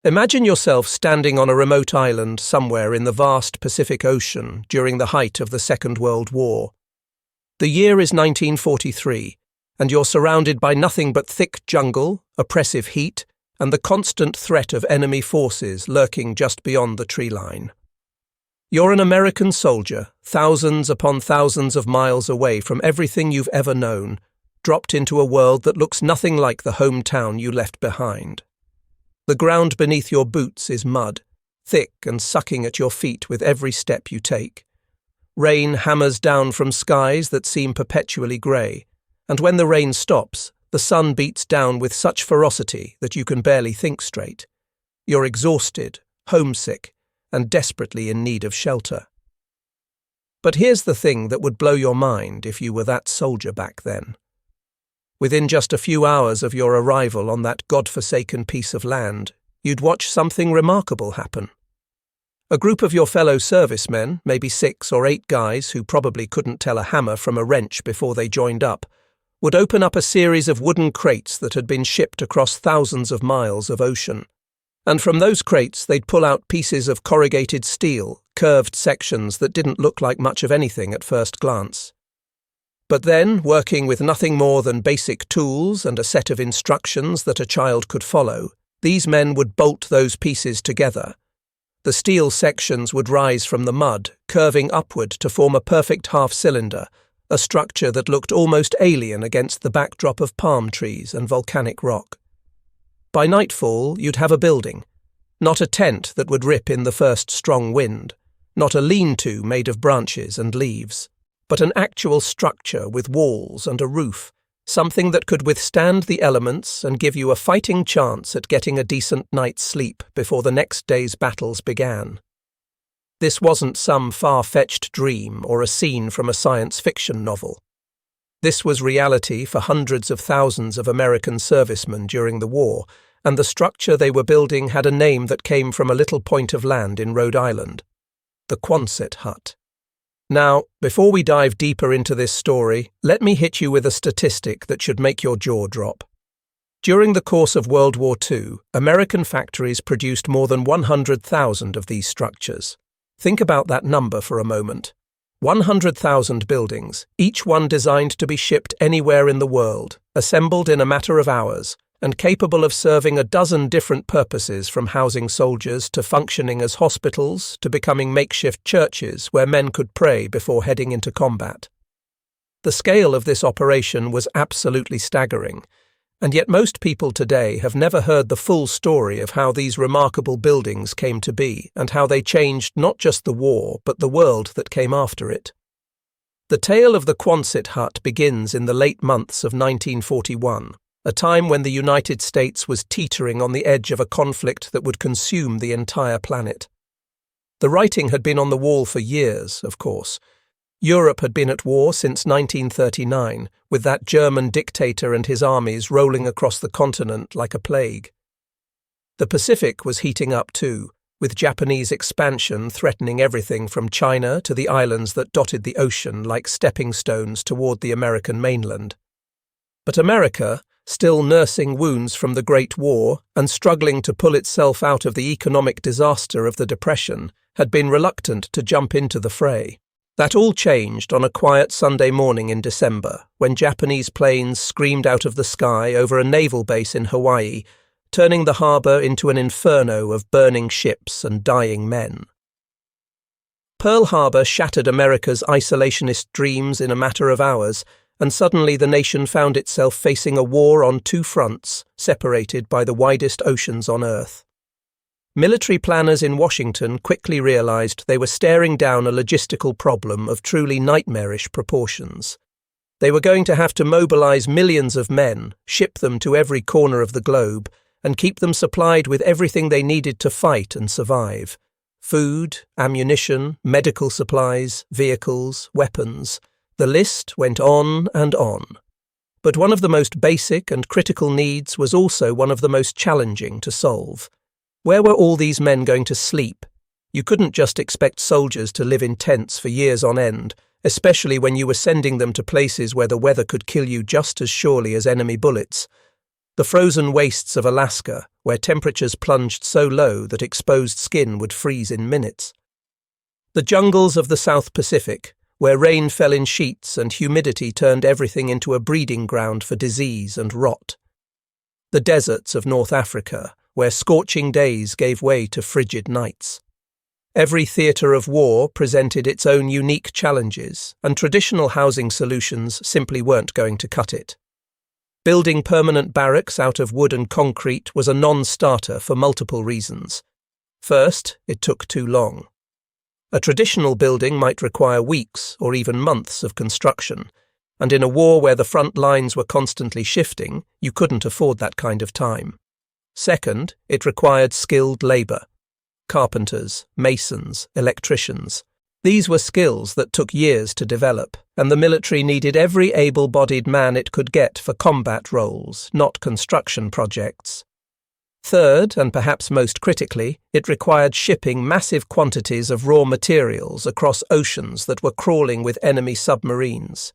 Imagine yourself standing on a remote island somewhere in the vast Pacific Ocean during the height of the Second World War. The year is 1943, and you're surrounded by nothing but thick jungle, oppressive heat, and the constant threat of enemy forces lurking just beyond the tree line. You're an American soldier, thousands upon thousands of miles away from everything you've ever known, dropped into a world that looks nothing like the hometown you left behind. The ground beneath your boots is mud, thick and sucking at your feet with every step you take. Rain hammers down from skies that seem perpetually grey, and when the rain stops, the sun beats down with such ferocity that you can barely think straight. You're exhausted, homesick, and desperately in need of shelter. But here's the thing that would blow your mind if you were that soldier back then. Within just a few hours of your arrival on that God-forsaken piece of land, you'd watch something remarkable happen. A group of your fellow servicemen, maybe 6 or 8 guys who probably couldn't tell a hammer from a wrench before they joined up, would open up a series of wooden crates that had been shipped across thousands of miles of ocean. And from those crates they'd pull out pieces of corrugated steel, curved sections that didn't look like much of anything at first glance. But then, working with nothing more than basic tools and a set of instructions that a child could follow, these men would bolt those pieces together. The steel sections would rise from the mud, curving upward to form a perfect half-cylinder, a structure that looked almost alien against the backdrop of palm trees and volcanic rock. By nightfall, you'd have a building. Not a tent that would rip in the first strong wind, not a lean-to made of branches and leaves, but an actual structure with walls and a roof, something that could withstand the elements and give you a fighting chance at getting a decent night's sleep before the next day's battles began. This wasn't some far-fetched dream or a scene from a science fiction novel. This was reality for hundreds of thousands of American servicemen during the war, and the structure they were building had a name that came from a little point of land in Rhode Island, the Quonset hut. Now, before we dive deeper into this story, let me hit you with a statistic that should make your jaw drop. During the course of World War II, American factories produced more than 100,000 of these structures. Think about that number for a moment. 100,000 buildings, each one designed to be shipped anywhere in the world, assembled in a matter of hours, and capable of serving a dozen different purposes, from housing soldiers to functioning as hospitals to becoming makeshift churches where men could pray before heading into combat. The scale of this operation was absolutely staggering, and yet most people today have never heard the full story of how these remarkable buildings came to be and how they changed not just the war but the world that came after it. The tale of the Quonset hut begins in the late months of 1941. A time when the United States was teetering on the edge of a conflict that would consume the entire planet. The writing had been on the wall for years, of course. Europe had been at war since 1939, with that German dictator and his armies rolling across the continent like a plague. The Pacific was heating up too, with Japanese expansion threatening everything from China to the islands that dotted the ocean like stepping stones toward the American mainland. But America, still nursing wounds from the Great War and struggling to pull itself out of the economic disaster of the Depression, had been reluctant to jump into the fray. That all changed on a quiet Sunday morning in December, when Japanese planes screamed out of the sky over a naval base in Hawaii, turning the harbour into an inferno of burning ships and dying men. Pearl Harbor shattered America's isolationist dreams in a matter of hours, and suddenly the nation found itself facing a war on 2 fronts, separated by the widest oceans on Earth. Military planners in Washington quickly realized they were staring down a logistical problem of truly nightmarish proportions. They were going to have to mobilize millions of men, ship them to every corner of the globe, and keep them supplied with everything they needed to fight and survive. Food, ammunition, medical supplies, vehicles, weapons. The list went on and on. But one of the most basic and critical needs was also one of the most challenging to solve. Where were all these men going to sleep? You couldn't just expect soldiers to live in tents for years on end, especially when you were sending them to places where the weather could kill you just as surely as enemy bullets. The frozen wastes of Alaska, where temperatures plunged so low that exposed skin would freeze in minutes. The jungles of the South Pacific, where rain fell in sheets and humidity turned everything into a breeding ground for disease and rot. The deserts of North Africa, where scorching days gave way to frigid nights. Every theatre of war presented its own unique challenges, and traditional housing solutions simply weren't going to cut it. Building permanent barracks out of wood and concrete was a non-starter for multiple reasons. First, it took too long. A traditional building might require weeks or even months of construction, and in a war where the front lines were constantly shifting, you couldn't afford that kind of time. Second, it required skilled labour. Carpenters, masons, electricians. These were skills that took years to develop, and the military needed every able-bodied man it could get for combat roles, not construction projects. Third, and perhaps most critically, it required shipping massive quantities of raw materials across oceans that were crawling with enemy submarines.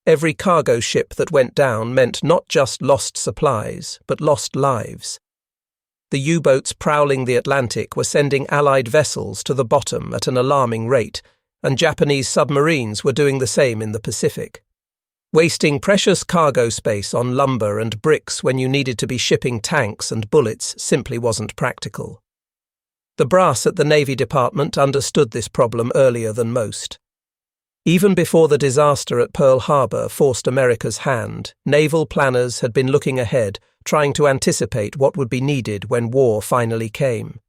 Every cargo ship that went down meant not just lost supplies, but lost lives. The U-boats prowling the Atlantic were sending Allied vessels to the bottom at an alarming rate, and Japanese submarines were doing the same in the Pacific. Wasting precious cargo space on lumber and bricks when you needed to be shipping tanks and bullets simply wasn't practical. The brass at the Navy Department understood this problem earlier than most. Even before the disaster at Pearl Harbor forced America's hand, naval planners had been looking ahead, trying to anticipate what would be needed when war finally came.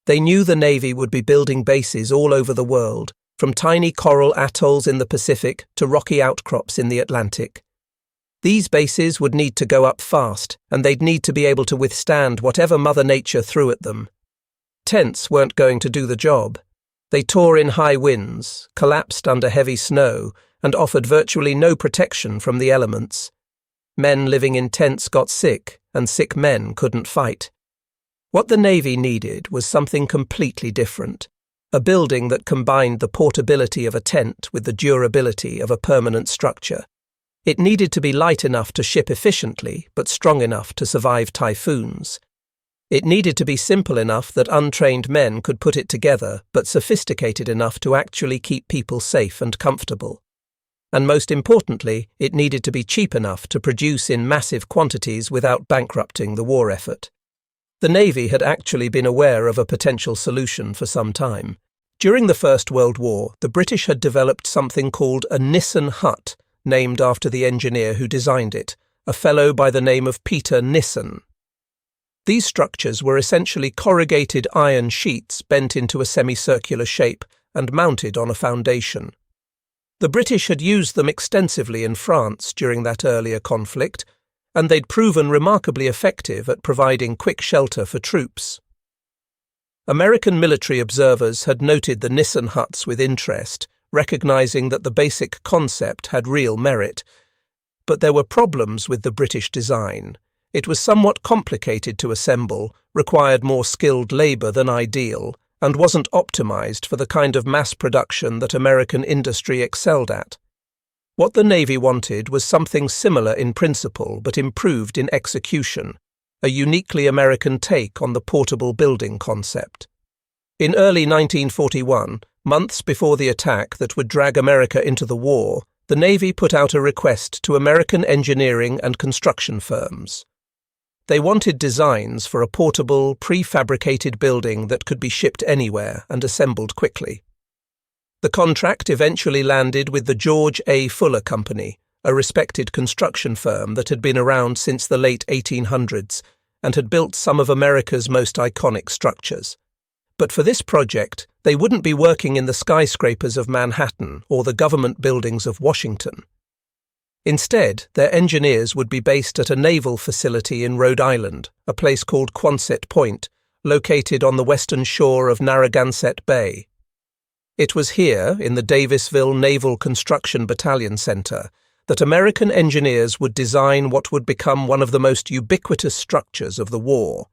They knew the Navy would be building bases all over the world, from tiny coral atolls in the Pacific to rocky outcrops in the Atlantic. These bases would need to go up fast, and they'd need to be able to withstand whatever Mother Nature threw at them. Tents weren't going to do the job. They tore in high winds, collapsed under heavy snow, and offered virtually no protection from the elements. Men living in tents got sick, and sick men couldn't fight. What the Navy needed was something completely different. A building that combined the portability of a tent with the durability of a permanent structure. It needed to be light enough to ship efficiently, but strong enough to survive typhoons. It needed to be simple enough that untrained men could put it together, but sophisticated enough to actually keep people safe and comfortable. And most importantly, it needed to be cheap enough to produce in massive quantities without bankrupting the war effort. The Navy had actually been aware of a potential solution for some time. During the First World War, the British had developed something called a Nissen hut, named after the engineer who designed it, a fellow by the name of Peter Nissen. These structures were essentially corrugated iron sheets bent into a semicircular shape and mounted on a foundation. The British had used them extensively in France during that earlier conflict, and they'd proven remarkably effective at providing quick shelter for troops. American military observers had noted the Nissen huts with interest, recognizing that the basic concept had real merit. But there were problems with the British design. It was somewhat complicated to assemble, required more skilled labor than ideal, and wasn't optimized for the kind of mass production that American industry excelled at. What the Navy wanted was something similar in principle but improved in execution, a uniquely American take on the portable building concept. In early 1941, months before the attack that would drag America into the war, the Navy put out a request to American engineering and construction firms. They wanted designs for a portable, prefabricated building that could be shipped anywhere and assembled quickly. The contract eventually landed with the George A. Fuller Company, a respected construction firm that had been around since the late 1800s and had built some of America's most iconic structures. But for this project, they wouldn't be working in the skyscrapers of Manhattan or the government buildings of Washington. Instead, their engineers would be based at a naval facility in Rhode Island, a place called Quonset Point, located on the western shore of Narragansett Bay. It was here, in the Davisville Naval Construction Battalion Center, that American engineers would design what would become one of the most ubiquitous structures of the war.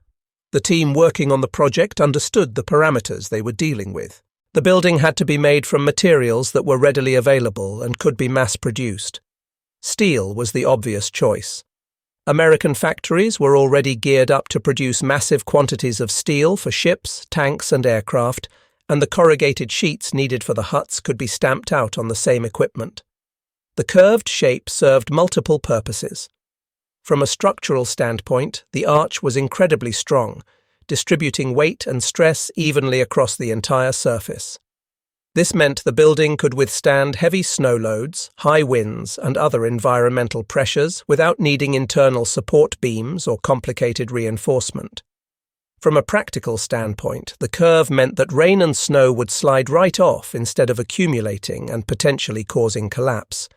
The team working on the project understood the parameters they were dealing with. The building had to be made from materials that were readily available and could be mass-produced. Steel was the obvious choice. American factories were already geared up to produce massive quantities of steel for ships, tanks, and aircraft, and the corrugated sheets needed for the huts could be stamped out on the same equipment. The curved shape served multiple purposes. From a structural standpoint, the arch was incredibly strong, distributing weight and stress evenly across the entire surface. This meant the building could withstand heavy snow loads, high winds, and other environmental pressures without needing internal support beams or complicated reinforcement. From a practical standpoint, the curve meant that rain and snow would slide right off instead of accumulating and potentially causing collapse.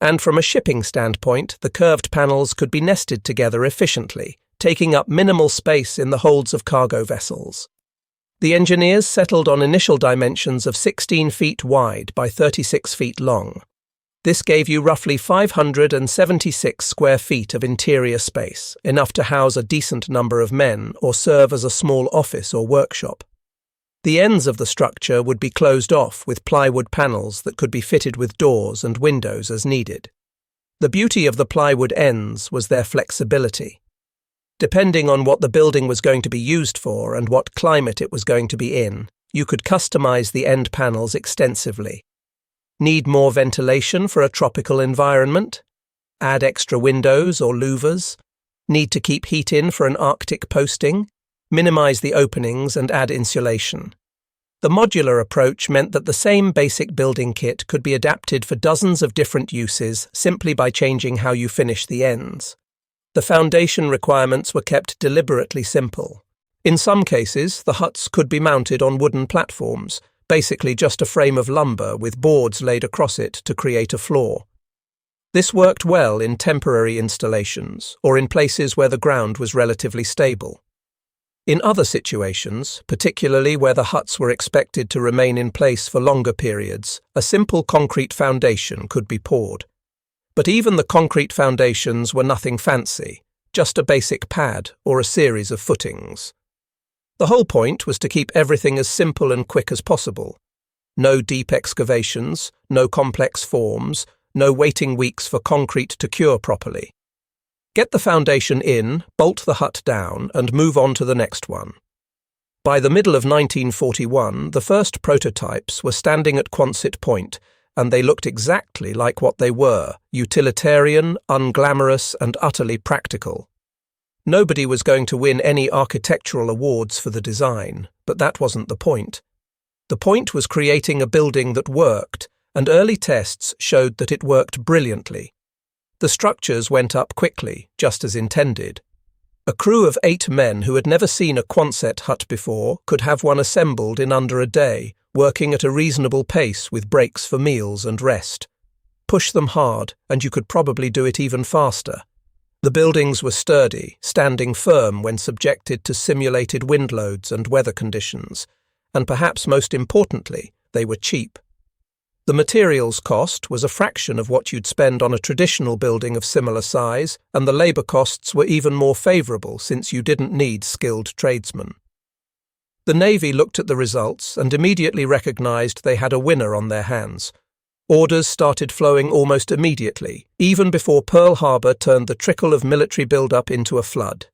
And from a shipping standpoint, the curved panels could be nested together efficiently, taking up minimal space in the holds of cargo vessels. The engineers settled on initial dimensions of 16 feet wide by 36 feet long. This gave you roughly 576 square feet of interior space, enough to house a decent number of men or serve as a small office or workshop. The ends of the structure would be closed off with plywood panels that could be fitted with doors and windows as needed. The beauty of the plywood ends was their flexibility. Depending on what the building was going to be used for and what climate it was going to be in, you could customize the end panels extensively. Need more ventilation for a tropical environment? Add extra windows or louvers? Need to keep heat in for an Arctic posting? Minimize the openings and add insulation. The modular approach meant that the same basic building kit could be adapted for dozens of different uses simply by changing how you finish the ends. The foundation requirements were kept deliberately simple. In some cases, the huts could be mounted on wooden platforms, basically just a frame of lumber with boards laid across it to create a floor. This worked well in temporary installations or in places where the ground was relatively stable. In other situations, particularly where the huts were expected to remain in place for longer periods, a simple concrete foundation could be poured. But even the concrete foundations were nothing fancy, just a basic pad or a series of footings. The whole point was to keep everything as simple and quick as possible. No deep excavations, no complex forms, no waiting weeks for concrete to cure properly. Get the foundation in, bolt the hut down, and move on to the next one. By the middle of 1941, the first prototypes were standing at Quonset Point, and they looked exactly like what they were, utilitarian, unglamorous, and utterly practical. Nobody was going to win any architectural awards for the design, but that wasn't the point. The point was creating a building that worked, and early tests showed that it worked brilliantly. The structures went up quickly, just as intended. A crew of 8 men who had never seen a Quonset hut before could have one assembled in under a day, working at a reasonable pace with breaks for meals and rest. Push them hard, and you could probably do it even faster. The buildings were sturdy, standing firm when subjected to simulated wind loads and weather conditions, and perhaps most importantly, they were cheap. The materials cost was a fraction of what you'd spend on a traditional building of similar size, and the labour costs were even more favourable since you didn't need skilled tradesmen. The Navy looked at the results and immediately recognised they had a winner on their hands. Orders started flowing almost immediately, even before Pearl Harbor turned the trickle of military build-up into a flood.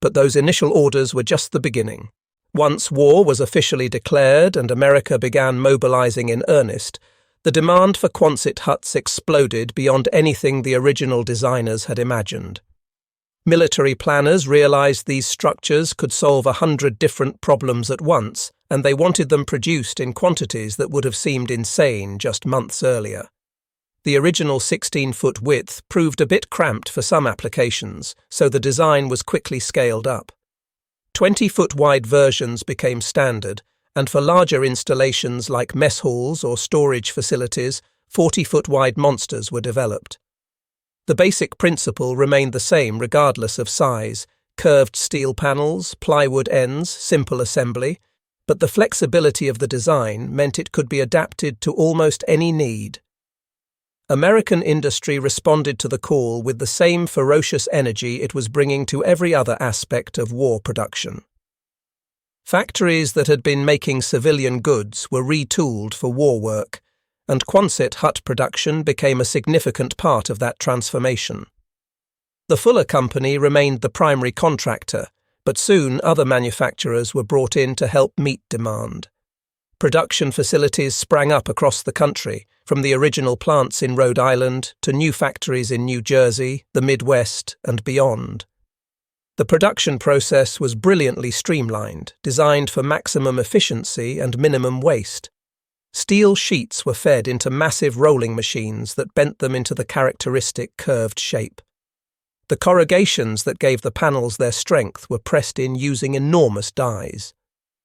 But those initial orders were just the beginning. Once war was officially declared and America began mobilizing in earnest, the demand for Quonset huts exploded beyond anything the original designers had imagined. Military planners realized these structures could solve 100 different problems at once, and they wanted them produced in quantities that would have seemed insane just months earlier. The original 16-foot width proved a bit cramped for some applications, so the design was quickly scaled up. 20-foot wide versions became standard, and for larger installations like mess halls or storage facilities, 40-foot wide monsters were developed. The basic principle remained the same regardless of size: curved steel panels, plywood ends, simple assembly, but the flexibility of the design meant it could be adapted to almost any need. American industry responded to the call with the same ferocious energy it was bringing to every other aspect of war production. Factories that had been making civilian goods were retooled for war work, and Quonset hut production became a significant part of that transformation. The Fuller Company remained the primary contractor, but soon other manufacturers were brought in to help meet demand. Production facilities sprang up across the country, from the original plants in Rhode Island to new factories in New Jersey, the Midwest, and beyond. The production process was brilliantly streamlined, designed for maximum efficiency and minimum waste. Steel sheets were fed into massive rolling machines that bent them into the characteristic curved shape. The corrugations that gave the panels their strength were pressed in using enormous dies.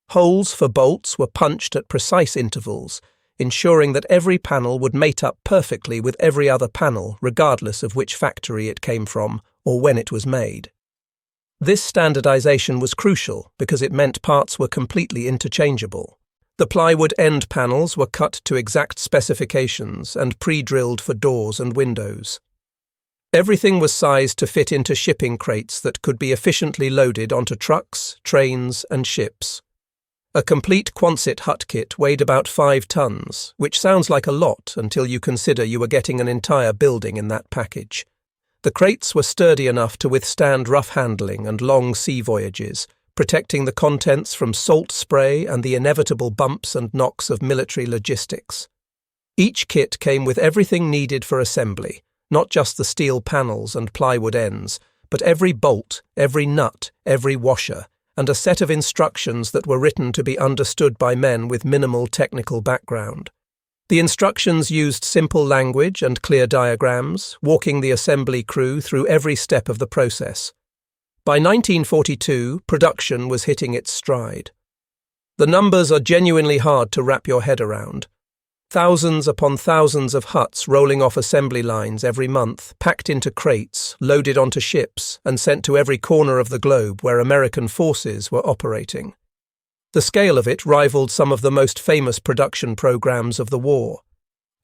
Holes for bolts were punched at precise intervals, ensuring that every panel would mate up perfectly with every other panel, regardless of which factory it came from or when it was made. This standardization was crucial because it meant parts were completely interchangeable. The plywood end panels were cut to exact specifications and pre-drilled for doors and windows. Everything was sized to fit into shipping crates that could be efficiently loaded onto trucks, trains, and ships. A complete Quonset hut kit weighed about 5 tons, which sounds like a lot until you consider you were getting an entire building in that package. The crates were sturdy enough to withstand rough handling and long sea voyages, protecting the contents from salt spray and the inevitable bumps and knocks of military logistics. Each kit came with everything needed for assembly, not just the steel panels and plywood ends, but every bolt, every nut, every washer, and a set of instructions that were written to be understood by men with minimal technical background. The instructions used simple language and clear diagrams, walking the assembly crew through every step of the process. By 1942, production was hitting its stride. The numbers are genuinely hard to wrap your head around. Thousands upon thousands of huts rolling off assembly lines every month, packed into crates, loaded onto ships, and sent to every corner of the globe where American forces were operating. The scale of it rivaled some of the most famous production programs of the war.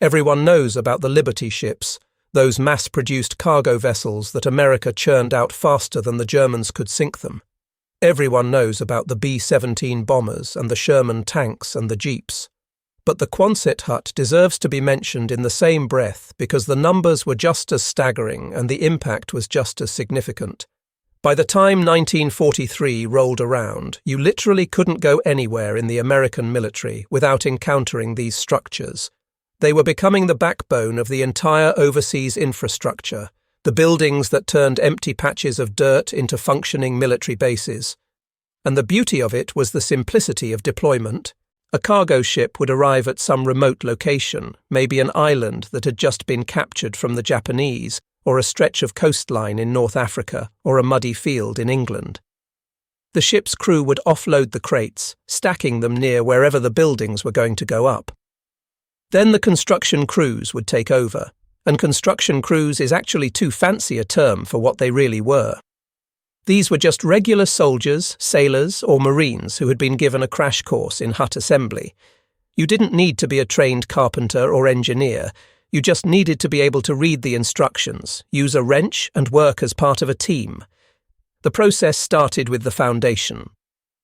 Everyone knows about the Liberty ships, those mass-produced cargo vessels that America churned out faster than the Germans could sink them. Everyone knows about the B-17 bombers and the Sherman tanks and the jeeps. But the Quonset hut deserves to be mentioned in the same breath because the numbers were just as staggering and the impact was just as significant. By the time 1943 rolled around, you literally couldn't go anywhere in the American military without encountering these structures. They were becoming the backbone of the entire overseas infrastructure, the buildings that turned empty patches of dirt into functioning military bases. And the beauty of it was the simplicity of deployment. A cargo ship would arrive at some remote location, maybe an island that had just been captured from the Japanese, or a stretch of coastline in North Africa, or a muddy field in England. The ship's crew would offload the crates, stacking them near wherever the buildings were going to go up. Then the construction crews would take over, and construction crews is actually too fancy a term for what they really were. These were just regular soldiers, sailors, or marines who had been given a crash course in hut assembly. You didn't need to be a trained carpenter or engineer. You just needed to be able to read the instructions, use a wrench, and work as part of a team. The process started with the foundation.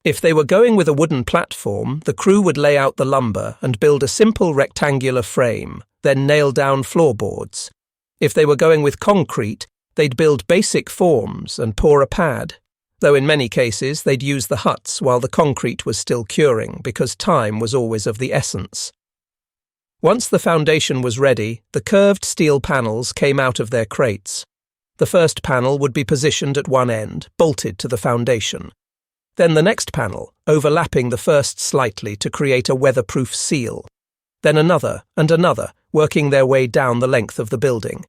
If they were going with a wooden platform, the crew would lay out the lumber and build a simple rectangular frame, then nail down floorboards. If they were going with concrete, they'd build basic forms and pour a pad, though in many cases they'd use the huts while the concrete was still curing because time was always of the essence. Once the foundation was ready, the curved steel panels came out of their crates. The first panel would be positioned at one end, bolted to the foundation. Then the next panel, overlapping the first slightly to create a weatherproof seal. Then another and another, working their way down the length of the building.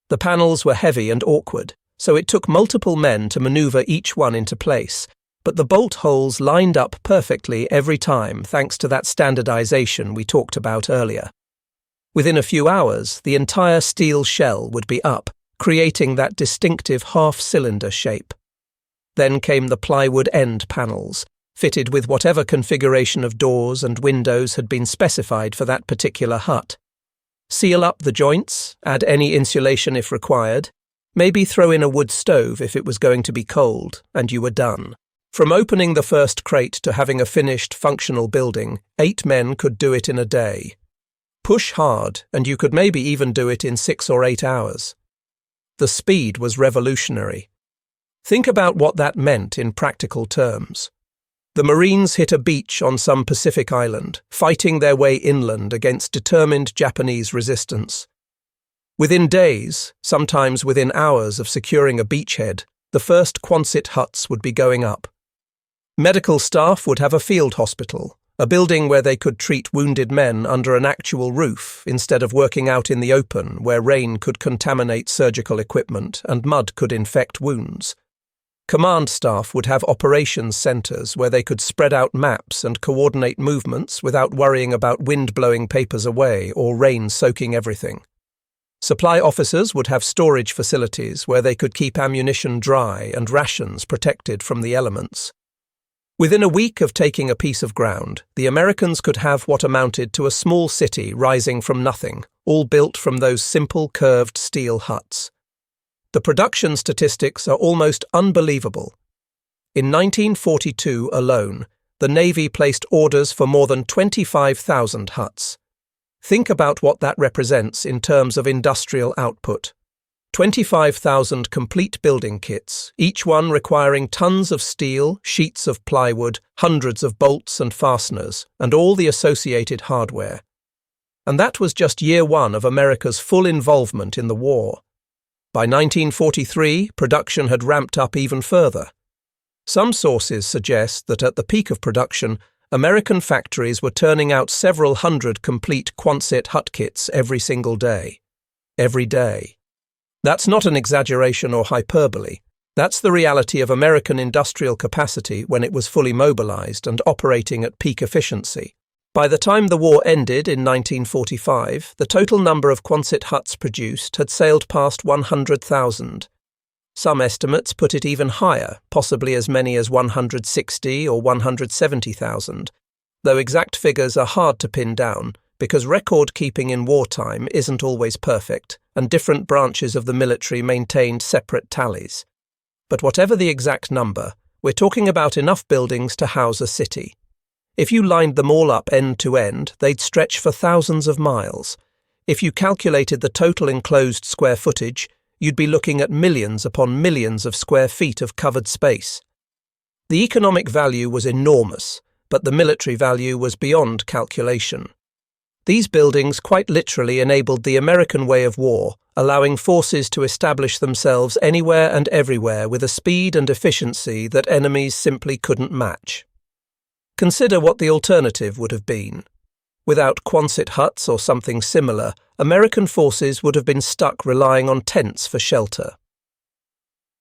The panels were heavy and awkward, so it took multiple men to maneuver each one into place, but the bolt holes lined up perfectly every time thanks to that standardization we talked about earlier. Within a few hours, the entire steel shell would be up, creating that distinctive half-cylinder shape. Then came the plywood end panels, fitted with whatever configuration of doors and windows had been specified for that particular hut. Seal up the joints, add any insulation if required, maybe throw in a wood stove if it was going to be cold, and you were done. From opening the first crate to having a finished, functional building, 8 men could do it in a day. Push hard, and you could maybe even do it in 6 or 8 hours. The speed was revolutionary. Think about what that meant in practical terms. The Marines hit a beach on some Pacific island, fighting their way inland against determined Japanese resistance. Within days, sometimes within hours of securing a beachhead, the first Quonset huts would be going up. Medical staff would have a field hospital, a building where they could treat wounded men under an actual roof instead of working out in the open where rain could contaminate surgical equipment and mud could infect wounds. Command staff would have operations centres where they could spread out maps and coordinate movements without worrying about wind blowing papers away or rain soaking everything. Supply officers would have storage facilities where they could keep ammunition dry and rations protected from the elements. Within a week of taking a piece of ground, the Americans could have what amounted to a small city rising from nothing, all built from those simple curved steel huts. The production statistics are almost unbelievable. In 1942 alone, the Navy placed orders for more than 25,000 huts. Think about what that represents in terms of industrial output. 25,000 complete building kits, each one requiring tons of steel, sheets of plywood, hundreds of bolts and fasteners, and all the associated hardware. And that was just year one of America's full involvement in the war. By 1943, production had ramped up even further. Some sources suggest that at the peak of production, American factories were turning out several hundred complete Quonset hut kits every single day. Every day. That's not an exaggeration or hyperbole. That's the reality of American industrial capacity when it was fully mobilized and operating at peak efficiency. By the time the war ended in 1945, the total number of Quonset huts produced had sailed past 100,000. Some estimates put it even higher, possibly as many as 160 or 170,000, though exact figures are hard to pin down because record-keeping in wartime isn't always perfect, and different branches of the military maintained separate tallies. But whatever the exact number, we're talking about enough buildings to house a city. If you lined them all up end to end, they'd stretch for thousands of miles. If you calculated the total enclosed square footage, you'd be looking at millions upon millions of square feet of covered space. The economic value was enormous, but the military value was beyond calculation. These buildings quite literally enabled the American way of war, allowing forces to establish themselves anywhere and everywhere with a speed and efficiency that enemies simply couldn't match. Consider what the alternative would have been. Without Quonset huts or something similar, American forces would have been stuck relying on tents for shelter.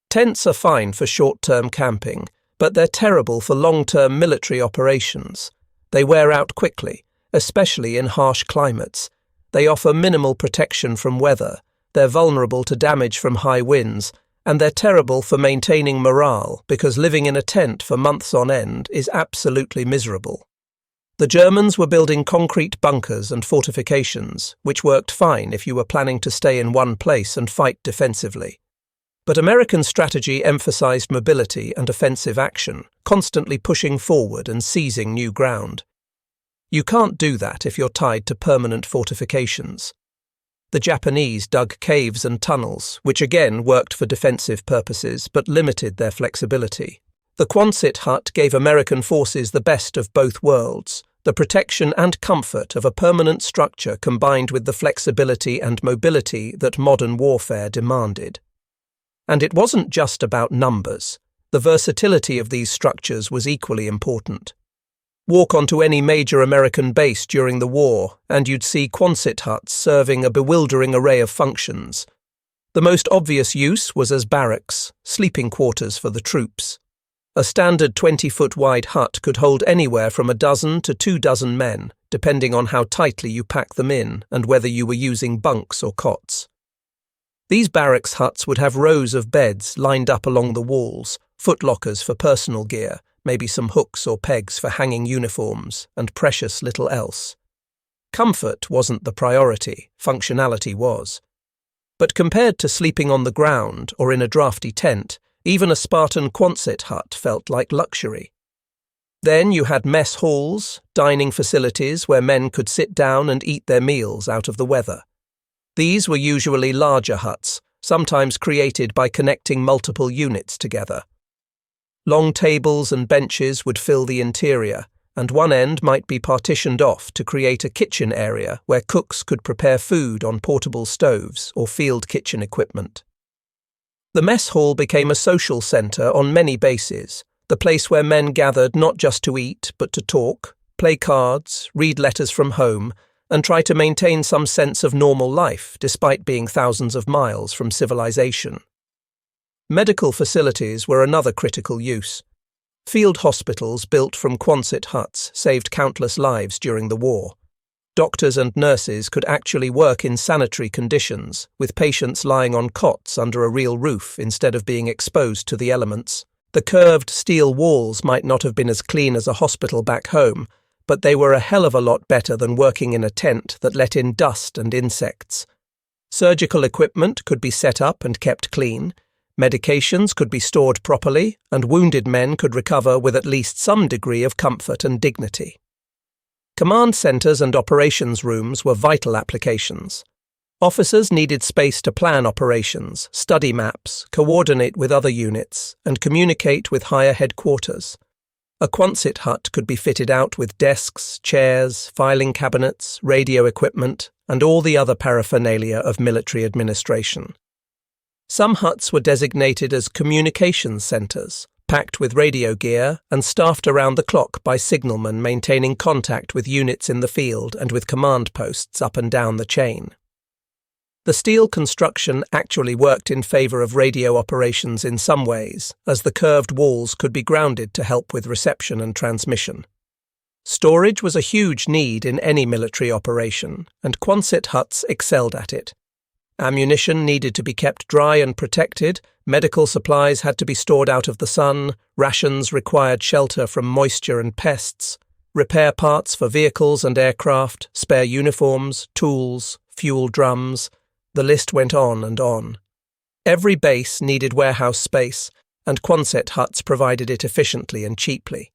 Tents are fine for short-term camping, but they're terrible for long-term military operations. They wear out quickly, especially in harsh climates. They offer minimal protection from weather, they're vulnerable to damage from high winds, and they're terrible for maintaining morale because living in a tent for months on end is absolutely miserable. The Germans were building concrete bunkers and fortifications, which worked fine if you were planning to stay in one place and fight defensively. But American strategy emphasized mobility and offensive action, constantly pushing forward and seizing new ground. You can't do that if you're tied to permanent fortifications. The Japanese dug caves and tunnels, which again worked for defensive purposes but limited their flexibility. The Quonset hut gave American forces the best of both worlds, the protection and comfort of a permanent structure combined with the flexibility and mobility that modern warfare demanded. And it wasn't just about numbers. The versatility of these structures was equally important. Walk onto any major American base during the war, and you'd see Quonset huts serving a bewildering array of functions. The most obvious use was as barracks, sleeping quarters for the troops. A standard 20-foot wide hut could hold anywhere from a dozen to 24 men, depending on how tightly you pack them in and whether you were using bunks or cots. These barracks huts would have rows of beds lined up along the walls, footlockers for personal gear, maybe some hooks or pegs for hanging uniforms, and precious little else. Comfort wasn't the priority, functionality was. But compared to sleeping on the ground or in a drafty tent, even a Spartan Quonset hut felt like luxury. Then you had mess halls, dining facilities where men could sit down and eat their meals out of the weather. These were usually larger huts, sometimes created by connecting multiple units together. Long tables and benches would fill the interior, and one end might be partitioned off to create a kitchen area where cooks could prepare food on portable stoves or field kitchen equipment. The mess hall became a social centre on many bases, the place where men gathered not just to eat but to talk, play cards, read letters from home, and try to maintain some sense of normal life despite being thousands of miles from civilization. Medical facilities were another critical use. Field hospitals built from Quonset huts saved countless lives during the war. Doctors and nurses could actually work in sanitary conditions, with patients lying on cots under a real roof instead of being exposed to the elements. The curved steel walls might not have been as clean as a hospital back home, but they were a hell of a lot better than working in a tent that let in dust and insects. Surgical equipment could be set up and kept clean, medications could be stored properly, and wounded men could recover with at least some degree of comfort and dignity. Command centres and operations rooms were vital applications. Officers needed space to plan operations, study maps, coordinate with other units, and communicate with higher headquarters. A Quonset hut could be fitted out with desks, chairs, filing cabinets, radio equipment, and all the other paraphernalia of military administration. Some huts were designated as communications centres, packed with radio gear and staffed around the clock by signalmen maintaining contact with units in the field and with command posts up and down the chain. The steel construction actually worked in favour of radio operations in some ways, as the curved walls could be grounded to help with reception and transmission. Storage was a huge need in any military operation, and Quonset huts excelled at it. Ammunition needed to be kept dry and protected, medical supplies had to be stored out of the sun, rations required shelter from moisture and pests, repair parts for vehicles and aircraft, spare uniforms, tools, fuel drums. The list went on and on. Every base needed warehouse space, and Quonset huts provided it efficiently and cheaply.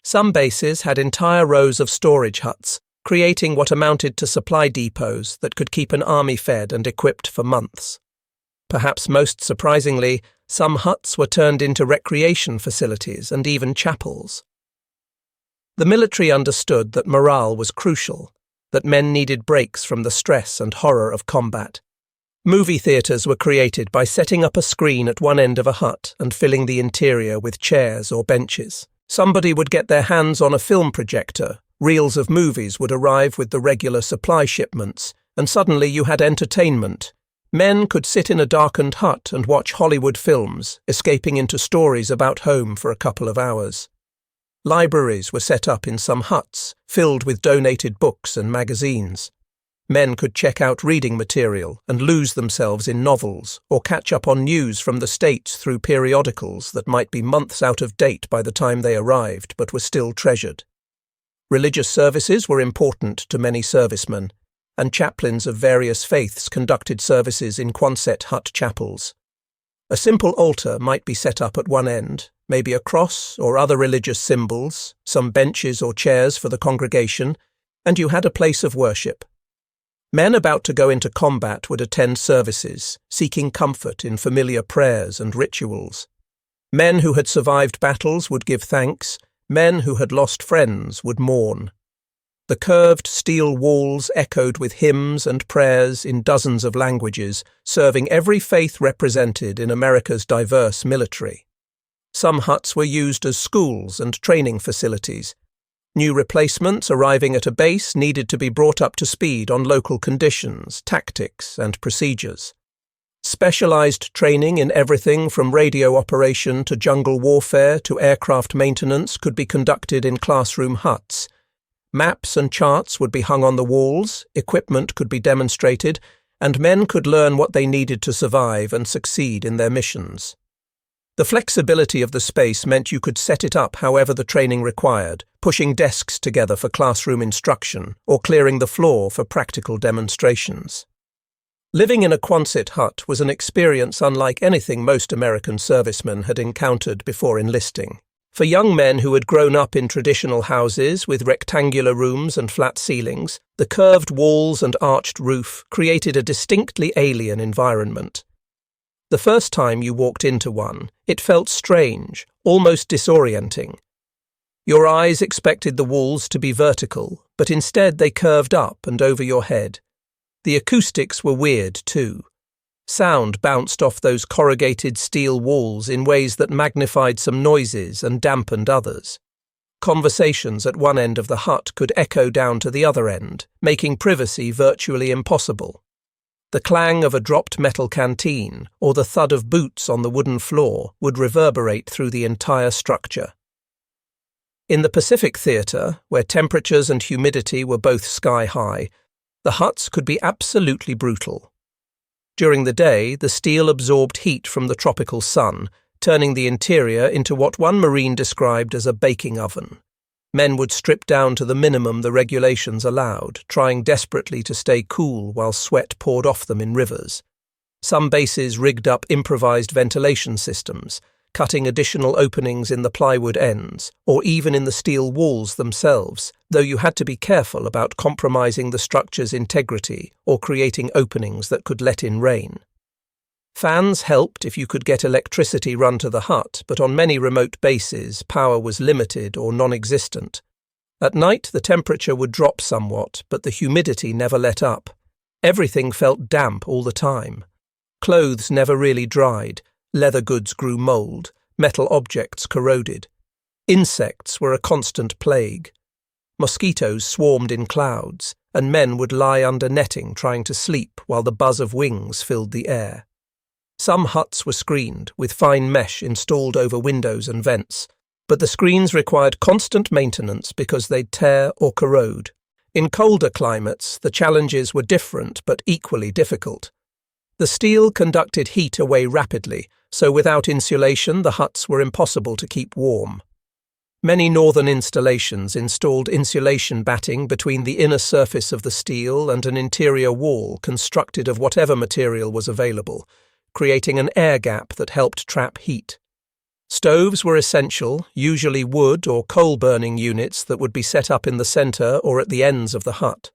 Some bases had entire rows of storage huts, creating what amounted to supply depots that could keep an army fed and equipped for months. Perhaps most surprisingly, some huts were turned into recreation facilities and even chapels. The military understood that morale was crucial, that men needed breaks from the stress and horror of combat. Movie theatres were created by setting up a screen at one end of a hut and filling the interior with chairs or benches. Somebody would get their hands on a film projector, reels of movies would arrive with the regular supply shipments, and suddenly you had entertainment. Men could sit in a darkened hut and watch Hollywood films, escaping into stories about home for a couple of hours. Libraries were set up in some huts, filled with donated books and magazines. Men could check out reading material and lose themselves in novels, or catch up on news from the States through periodicals that might be months out of date by the time they arrived but were still treasured. Religious services were important to many servicemen, and chaplains of various faiths conducted services in Quonset hut chapels. A simple altar might be set up at one end, maybe a cross or other religious symbols, some benches or chairs for the congregation, and you had a place of worship. Men about to go into combat would attend services, seeking comfort in familiar prayers and rituals. Men who had survived battles would give thanks, men who had lost friends would mourn. The curved steel walls echoed with hymns and prayers in dozens of languages, serving every faith represented in America's diverse military. Some huts were used as schools and training facilities. New replacements arriving at a base needed to be brought up to speed on local conditions, tactics, and procedures. Specialized training in everything from radio operation to jungle warfare to aircraft maintenance could be conducted in classroom huts. Maps and charts would be hung on the walls, equipment could be demonstrated, and men could learn what they needed to survive and succeed in their missions. The flexibility of the space meant you could set it up however the training required, pushing desks together for classroom instruction or clearing the floor for practical demonstrations. Living in a Quonset hut was an experience unlike anything most American servicemen had encountered before enlisting. For young men who had grown up in traditional houses with rectangular rooms and flat ceilings, the curved walls and arched roof created a distinctly alien environment. The first time you walked into one, it felt strange, almost disorienting. Your eyes expected the walls to be vertical, but instead they curved up and over your head. The acoustics were weird too. Sound bounced off those corrugated steel walls in ways that magnified some noises and dampened others. Conversations at one end of the hut could echo down to the other end, making privacy virtually impossible. The clang of a dropped metal canteen or the thud of boots on the wooden floor would reverberate through the entire structure. In the Pacific Theatre, where temperatures and humidity were both sky-high, the huts could be absolutely brutal. During the day, the steel absorbed heat from the tropical sun, turning the interior into what one Marine described as a baking oven. Men would strip down to the minimum the regulations allowed, trying desperately to stay cool while sweat poured off them in rivers. Some bases rigged up improvised ventilation systems, cutting additional openings in the plywood ends, or even in the steel walls themselves, though you had to be careful about compromising the structure's integrity or creating openings that could let in rain. Fans helped if you could get electricity run to the hut, but on many remote bases, power was limited or non-existent. At night, the temperature would drop somewhat, but the humidity never let up. Everything felt damp all the time. Clothes never really dried, leather goods grew mold, metal objects corroded. Insects were a constant plague. Mosquitoes swarmed in clouds, and men would lie under netting trying to sleep while the buzz of wings filled the air. Some huts were screened, with fine mesh installed over windows and vents, but the screens required constant maintenance because they'd tear or corrode. In colder climates, the challenges were different but equally difficult. The steel conducted heat away rapidly, so without insulation the huts were impossible to keep warm. Many northern installations installed insulation batting between the inner surface of the steel and an interior wall constructed of whatever material was available, creating an air gap that helped trap heat. Stoves were essential, usually wood or coal-burning units that would be set up in the center or at the ends of the hut.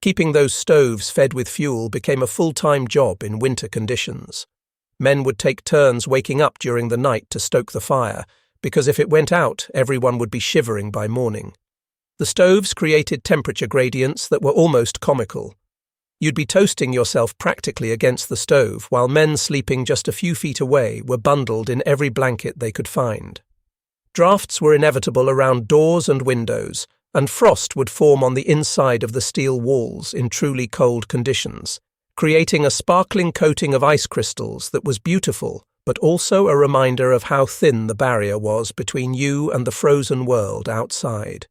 Keeping those stoves fed with fuel became a full-time job in winter conditions. Men would take turns waking up during the night to stoke the fire, because if it went out, everyone would be shivering by morning. The stoves created temperature gradients that were almost comical. You'd be toasting yourself practically against the stove, while men sleeping just a few feet away were bundled in every blanket they could find. Drafts were inevitable around doors and windows, and frost would form on the inside of the steel walls in truly cold conditions, creating a sparkling coating of ice crystals that was beautiful, but also a reminder of how thin the barrier was between you and the frozen world outside.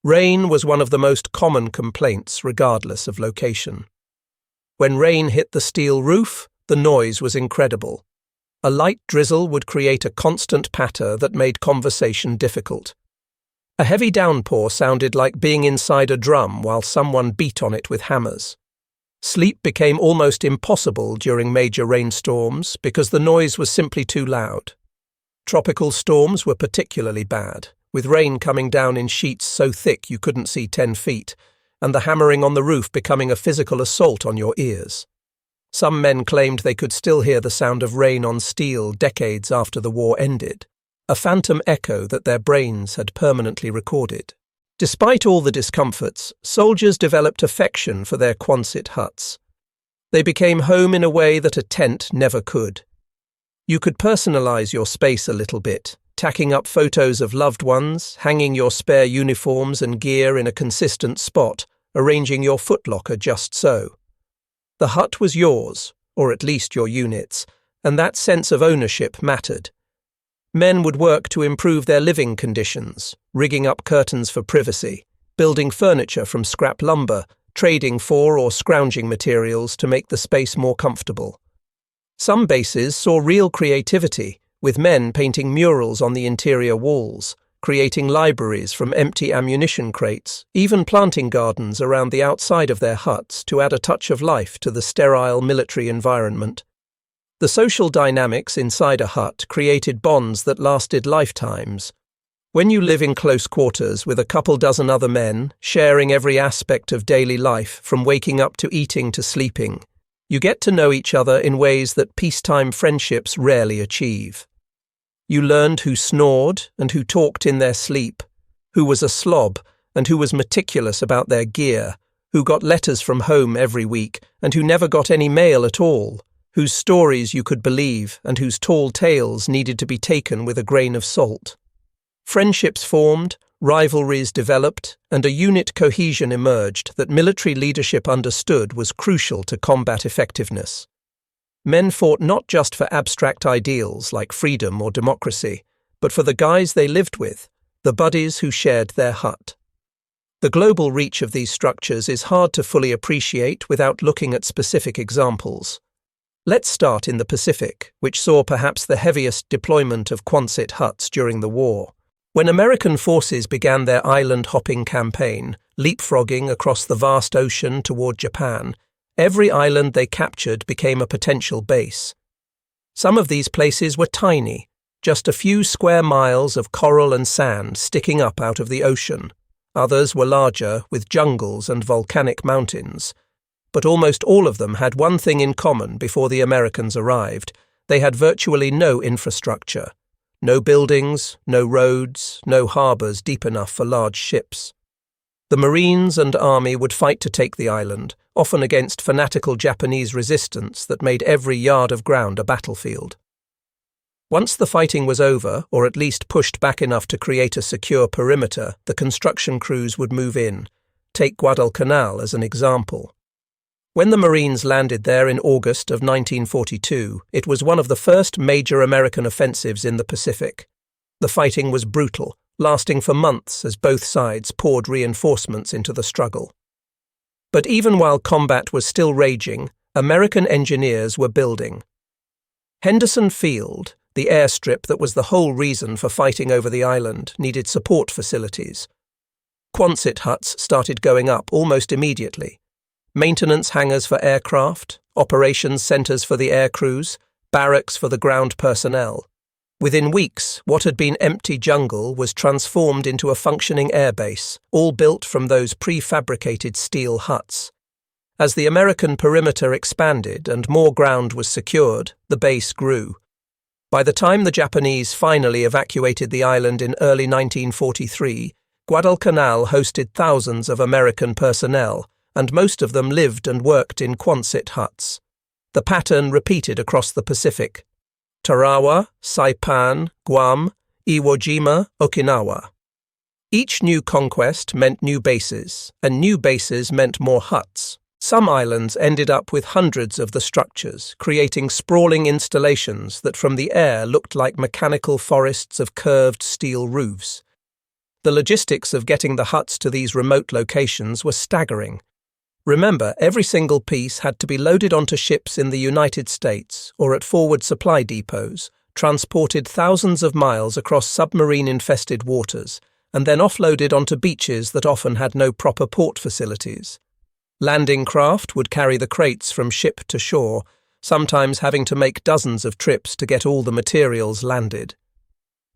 Rain was one of the most common complaints, regardless of location. When rain hit the steel roof, the noise was incredible. A light drizzle would create a constant patter that made conversation difficult. A heavy downpour sounded like being inside a drum while someone beat on it with hammers. Sleep became almost impossible during major rainstorms because the noise was simply too loud. Tropical storms were particularly bad, with rain coming down in sheets so thick you couldn't see 10 feet, and the hammering on the roof becoming a physical assault on your ears. Some men claimed they could still hear the sound of rain on steel decades after the war ended, a phantom echo that their brains had permanently recorded. Despite all the discomforts, soldiers developed affection for their Quonset huts. They became home in a way that a tent never could. You could personalize your space a little bit, tacking up photos of loved ones, hanging your spare uniforms and gear in a consistent spot, arranging your footlocker just so. The hut was yours, or at least your unit's, and that sense of ownership mattered. Men would work to improve their living conditions, rigging up curtains for privacy, building furniture from scrap lumber, trading for or scrounging materials to make the space more comfortable. Some bases saw real creativity, with men painting murals on the interior walls, creating libraries from empty ammunition crates, even planting gardens around the outside of their huts to add a touch of life to the sterile military environment. The social dynamics inside a hut created bonds that lasted lifetimes. When you live in close quarters with a couple dozen other men, sharing every aspect of daily life from waking up to eating to sleeping, You get to know each other in ways that peacetime friendships rarely achieve. You learned who snored and who talked in their sleep, who was a slob and who was meticulous about their gear, who got letters from home every week and who never got any mail at all, whose stories you could believe and whose tall tales needed to be taken with a grain of salt. Friendships formed, rivalries developed, and a unit cohesion emerged that military leadership understood was crucial to combat effectiveness. Men fought not just for abstract ideals like freedom or democracy, but for the guys they lived with, the buddies who shared their hut. The global reach of these structures is hard to fully appreciate without looking at specific examples. Let's start in the Pacific, which saw perhaps the heaviest deployment of Quonset huts during the war. When American forces began their island-hopping campaign, leapfrogging across the vast ocean toward Japan, every island they captured became a potential base. Some of these places were tiny, just a few square miles of coral and sand sticking up out of the ocean. Others were larger, with jungles and volcanic mountains. But almost all of them had one thing in common before the Americans arrived. They had virtually no infrastructure. No buildings, no roads, no harbours deep enough for large ships. The Marines and Army would fight to take the island, often against fanatical Japanese resistance that made every yard of ground a battlefield. Once the fighting was over, or at least pushed back enough to create a secure perimeter, the construction crews would move in. Take Guadalcanal as an example. When the Marines landed there in August of 1942, it was one of the first major American offensives in the Pacific. The fighting was brutal, lasting for months as both sides poured reinforcements into the struggle. But even while combat was still raging, American engineers were building. Henderson Field, the airstrip that was the whole reason for fighting over the island, needed support facilities. Quonset huts started going up almost immediately. Maintenance hangars for aircraft, operations centres for the air crews, barracks for the ground personnel. Within weeks, what had been empty jungle was transformed into a functioning airbase, all built from those prefabricated steel huts. As the American perimeter expanded and more ground was secured, the base grew. By the time the Japanese finally evacuated the island in early 1943, Guadalcanal hosted thousands of American personnel, and most of them lived and worked in Quonset huts. The pattern repeated across the Pacific. Tarawa, Saipan, Guam, Iwo Jima, Okinawa. Each new conquest meant new bases, and new bases meant more huts. Some islands ended up with hundreds of the structures, creating sprawling installations that from the air looked like mechanical forests of curved steel roofs. The logistics of getting the huts to these remote locations were staggering. Remember, every single piece had to be loaded onto ships in the United States or at forward supply depots, transported thousands of miles across submarine-infested waters, and then offloaded onto beaches that often had no proper port facilities. Landing craft would carry the crates from ship to shore, sometimes having to make dozens of trips to get all the materials landed.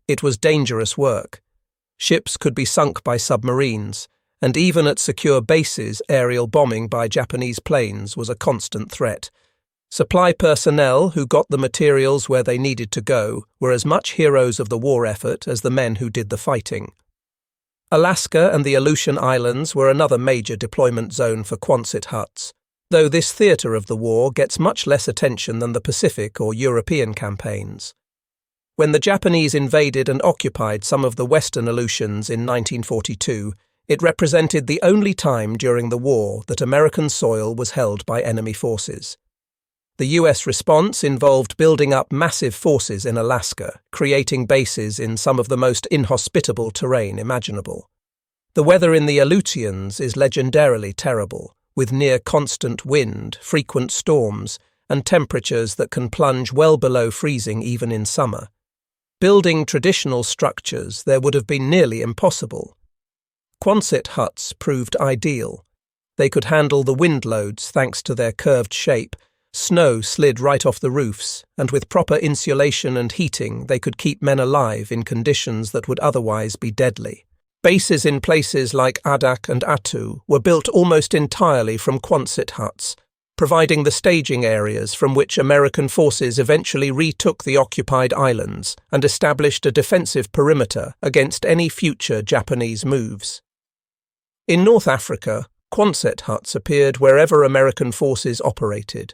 It was dangerous work. Ships could be sunk by submarines, and even at secure bases, aerial bombing by Japanese planes was a constant threat. Supply personnel who got the materials where they needed to go were as much heroes of the war effort as the men who did the fighting. Alaska and the Aleutian Islands were another major deployment zone for Quonset huts, though this theatre of the war gets much less attention than the Pacific or European campaigns. When the Japanese invaded and occupied some of the western Aleutians in 1942, it represented the only time during the war that American soil was held by enemy forces. The US response involved building up massive forces in Alaska, creating bases in some of the most inhospitable terrain imaginable. The weather in the Aleutians is legendarily terrible, with near-constant wind, frequent storms, and temperatures that can plunge well below freezing even in summer. Building traditional structures there would have been nearly impossible. Quonset huts proved ideal. They could handle the wind loads thanks to their curved shape. Snow slid right off the roofs, and with proper insulation and heating they could keep men alive in conditions that would otherwise be deadly. Bases in places like Adak and Attu were built almost entirely from Quonset huts, providing the staging areas from which American forces eventually retook the occupied islands and established a defensive perimeter against any future Japanese moves. In North Africa, Quonset huts appeared wherever American forces operated.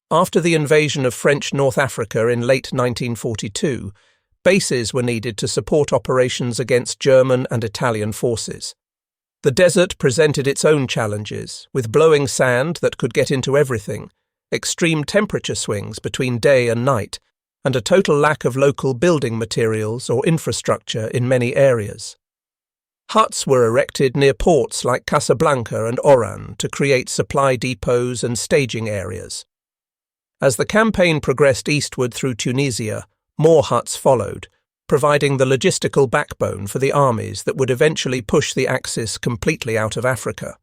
After the invasion of French North Africa in late 1942, bases were needed to support operations against German and Italian forces. The desert presented its own challenges, with blowing sand that could get into everything, extreme temperature swings between day and night, and a total lack of local building materials or infrastructure in many areas. Huts were erected near ports like Casablanca and Oran to create supply depots and staging areas. As the campaign progressed eastward through Tunisia, more huts followed, providing the logistical backbone for the armies that would eventually push the Axis completely out of Africa.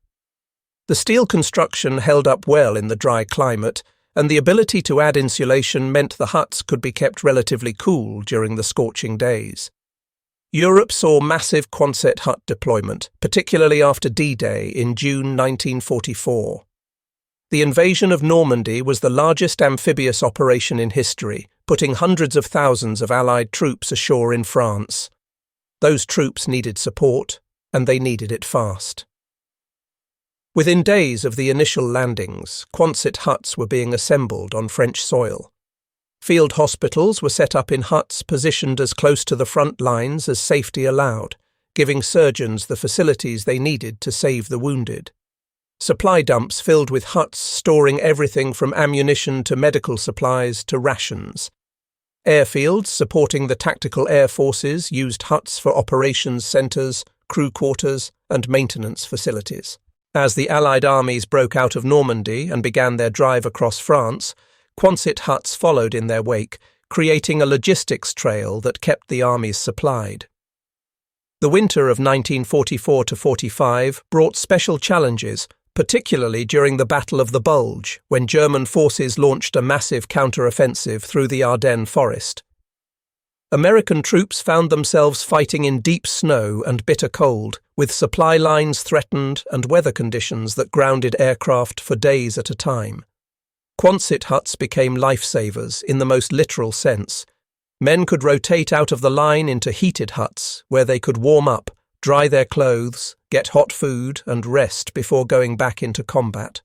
The steel construction held up well in the dry climate, and the ability to add insulation meant the huts could be kept relatively cool during the scorching days. Europe saw massive Quonset hut deployment, particularly after D-Day in June 1944. The invasion of Normandy was the largest amphibious operation in history, putting hundreds of thousands of Allied troops ashore in France. Those troops needed support, and they needed it fast. Within days of the initial landings, Quonset huts were being assembled on French soil. Field hospitals were set up in huts positioned as close to the front lines as safety allowed, giving surgeons the facilities they needed to save the wounded. Supply dumps filled with huts storing everything from ammunition to medical supplies to rations. Airfields supporting the tactical air forces used huts for operations centres, crew quarters, and maintenance facilities. As the Allied armies broke out of Normandy and began their drive across France, Quonset huts followed in their wake, creating a logistics trail that kept the armies supplied. The winter of 1944–45 brought special challenges, particularly during the Battle of the Bulge, when German forces launched a massive counter-offensive through the Ardennes forest. American troops found themselves fighting in deep snow and bitter cold, with supply lines threatened and weather conditions that grounded aircraft for days at a time. Quonset huts became lifesavers in the most literal sense. Men could rotate out of the line into heated huts, where they could warm up, dry their clothes, get hot food, and rest before going back into combat.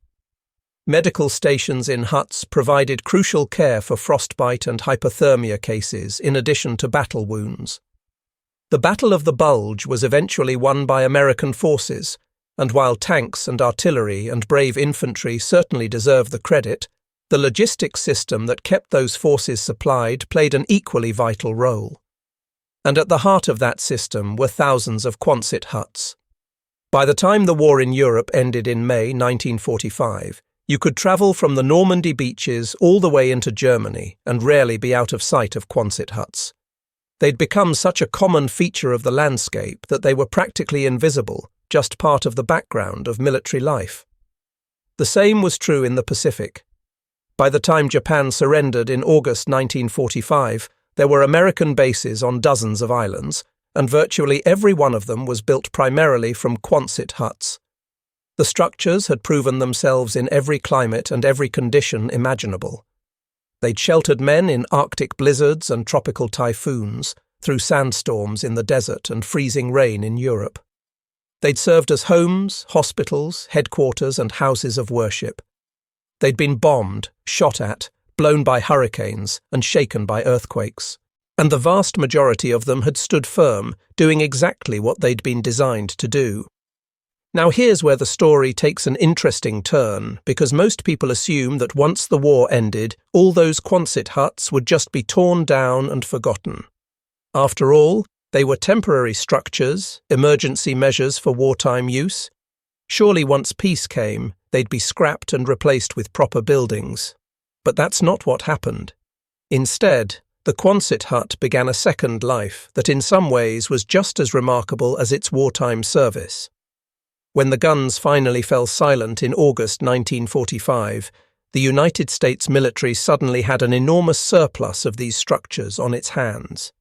Medical stations in huts provided crucial care for frostbite and hypothermia cases in addition to battle wounds. The Battle of the Bulge was eventually won by American forces, and while tanks and artillery and brave infantry certainly deserve the credit, the logistics system that kept those forces supplied played an equally vital role. And at the heart of that system were thousands of Quonset huts. By the time the war in Europe ended in May 1945, you could travel from the Normandy beaches all the way into Germany and rarely be out of sight of Quonset huts. They'd become such a common feature of the landscape that they were practically invisible, just part of the background of military life. The same was true in the Pacific. By the time Japan surrendered in August 1945, there were American bases on dozens of islands, and virtually every one of them was built primarily from Quonset huts. The structures had proven themselves in every climate and every condition imaginable. They'd sheltered men in Arctic blizzards and tropical typhoons, through sandstorms in the desert and freezing rain in Europe. They'd served as homes, hospitals, headquarters, and houses of worship. They'd been bombed, shot at, blown by hurricanes, and shaken by earthquakes. And the vast majority of them had stood firm, doing exactly what they'd been designed to do. Now here's where the story takes an interesting turn, because most people assume that once the war ended, all those Quonset huts would just be torn down and forgotten. After all, they were temporary structures, emergency measures for wartime use. Surely once peace came, they'd be scrapped and replaced with proper buildings. But that's not what happened. Instead, the Quonset hut began a second life that in some ways was just as remarkable as its wartime service. When the guns finally fell silent in August 1945, the United States military suddenly had an enormous surplus of these structures on its hands.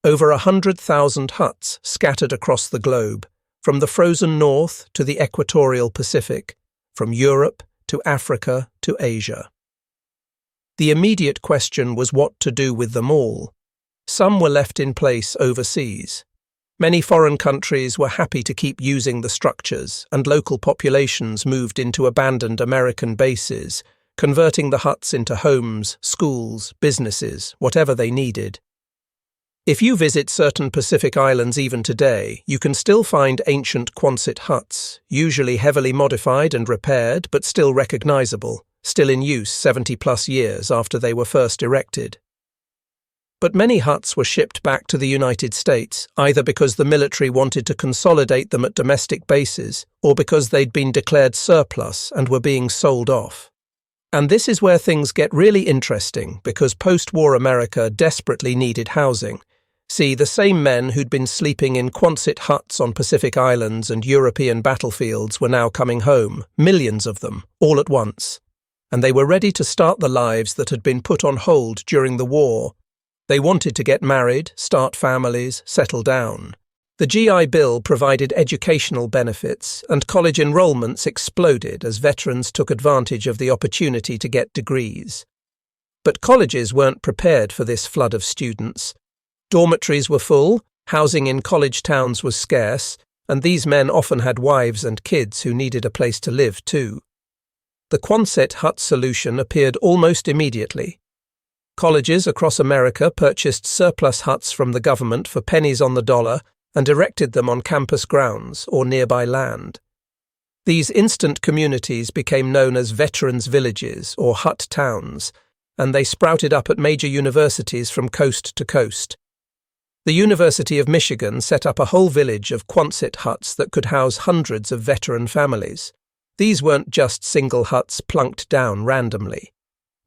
Over 100,000 huts scattered across the globe, from the frozen north to the equatorial Pacific, from Europe to Africa to Asia. The immediate question was what to do with them all. Some were left in place overseas. Many foreign countries were happy to keep using the structures, and local populations moved into abandoned American bases, converting the huts into homes, schools, businesses, whatever they needed. If you visit certain Pacific islands even today, you can still find ancient Quonset huts, usually heavily modified and repaired, but still recognizable, still in use 70-plus years after they were first erected. But many huts were shipped back to the United States, either because the military wanted to consolidate them at domestic bases, or because they'd been declared surplus and were being sold off. And this is where things get really interesting, because post-war America desperately needed housing. See, the same men who'd been sleeping in Quonset huts on Pacific islands and European battlefields were now coming home, millions of them, all at once. And they were ready to start the lives that had been put on hold during the war. They wanted to get married, start families, settle down. The GI Bill provided educational benefits, and college enrollments exploded as veterans took advantage of the opportunity to get degrees. But colleges weren't prepared for this flood of students. Dormitories were full, housing in college towns was scarce, and these men often had wives and kids who needed a place to live too. The Quonset hut solution appeared almost immediately. Colleges across America purchased surplus huts from the government for pennies on the dollar and erected them on campus grounds or nearby land. These instant communities became known as veterans' villages or hut towns, and they sprouted up at major universities from coast to coast. The University of Michigan set up a whole village of Quonset huts that could house hundreds of veteran families. These weren't just single huts plunked down randomly.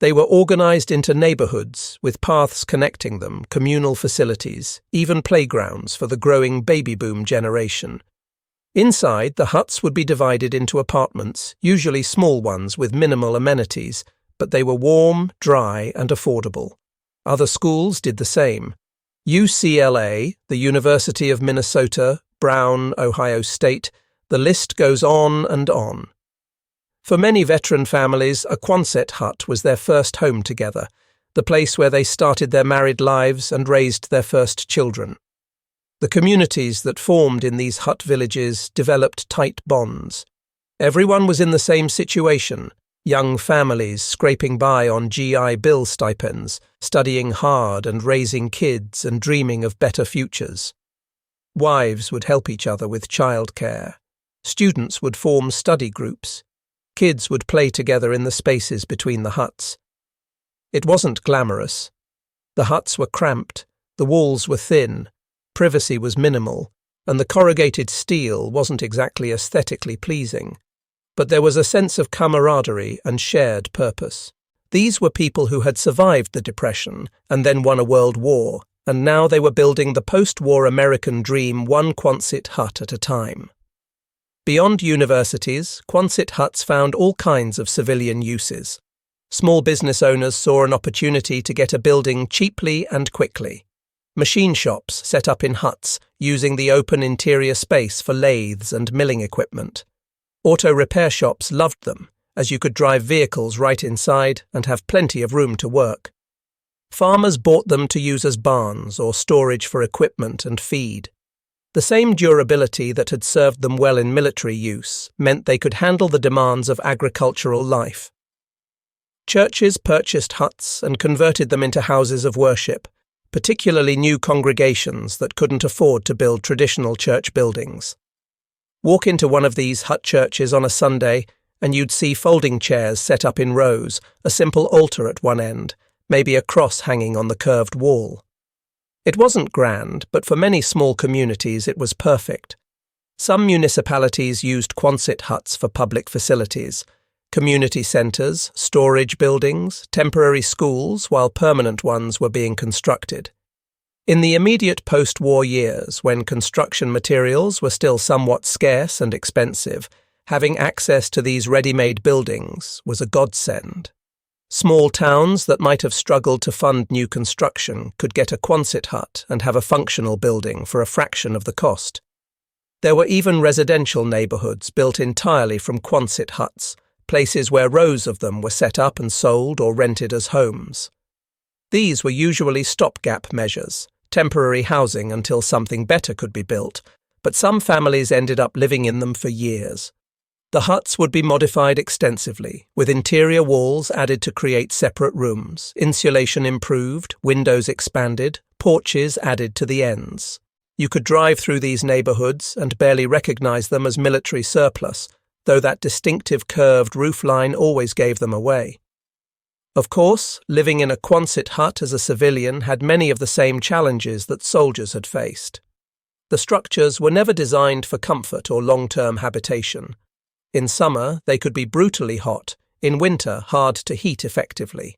They were organized into neighborhoods, with paths connecting them, communal facilities, even playgrounds for the growing baby boom generation. Inside, the huts would be divided into apartments, usually small ones with minimal amenities, but they were warm, dry, and affordable. Other schools did the same. UCLA, the University of Minnesota, Brown, Ohio State, the list goes on and on. For many veteran families, a Quonset hut was their first home together, the place where they started their married lives and raised their first children. The communities that formed in these hut villages developed tight bonds. Everyone was in the same situation, young families scraping by on GI Bill stipends, studying hard and raising kids and dreaming of better futures. Wives would help each other with childcare. Students would form study groups. Kids would play together in the spaces between the huts. It wasn't glamorous. The huts were cramped, the walls were thin, privacy was minimal, and the corrugated steel wasn't exactly aesthetically pleasing. But there was a sense of camaraderie and shared purpose. These were people who had survived the Depression and then won a world war, and now they were building the post-war American dream one Quonset hut at a time. Beyond universities, Quonset huts found all kinds of civilian uses. Small business owners saw an opportunity to get a building cheaply and quickly. Machine shops set up in huts, using the open interior space for lathes and milling equipment. Auto repair shops loved them, as you could drive vehicles right inside and have plenty of room to work. Farmers bought them to use as barns or storage for equipment and feed. The same durability that had served them well in military use meant they could handle the demands of agricultural life. Churches purchased huts and converted them into houses of worship, particularly new congregations that couldn't afford to build traditional church buildings. Walk into one of these hut churches on a Sunday, and you'd see folding chairs set up in rows, a simple altar at one end, maybe a cross hanging on the curved wall. It wasn't grand, but for many small communities it was perfect. Some municipalities used Quonset huts for public facilities, community centres, storage buildings, temporary schools, while permanent ones were being constructed. In the immediate post-war years, when construction materials were still somewhat scarce and expensive, having access to these ready-made buildings was a godsend. Small towns that might have struggled to fund new construction could get a Quonset hut and have a functional building for a fraction of the cost. There were even residential neighbourhoods built entirely from Quonset huts, places where rows of them were set up and sold or rented as homes. These were usually stopgap measures, temporary housing until something better could be built, but some families ended up living in them for years. The huts would be modified extensively, with interior walls added to create separate rooms, insulation improved, windows expanded, porches added to the ends. You could drive through these neighborhoods and barely recognize them as military surplus, though that distinctive curved roofline always gave them away. Of course, living in a Quonset hut as a civilian had many of the same challenges that soldiers had faced. The structures were never designed for comfort or long-term habitation. In summer, they could be brutally hot, in winter hard to heat effectively.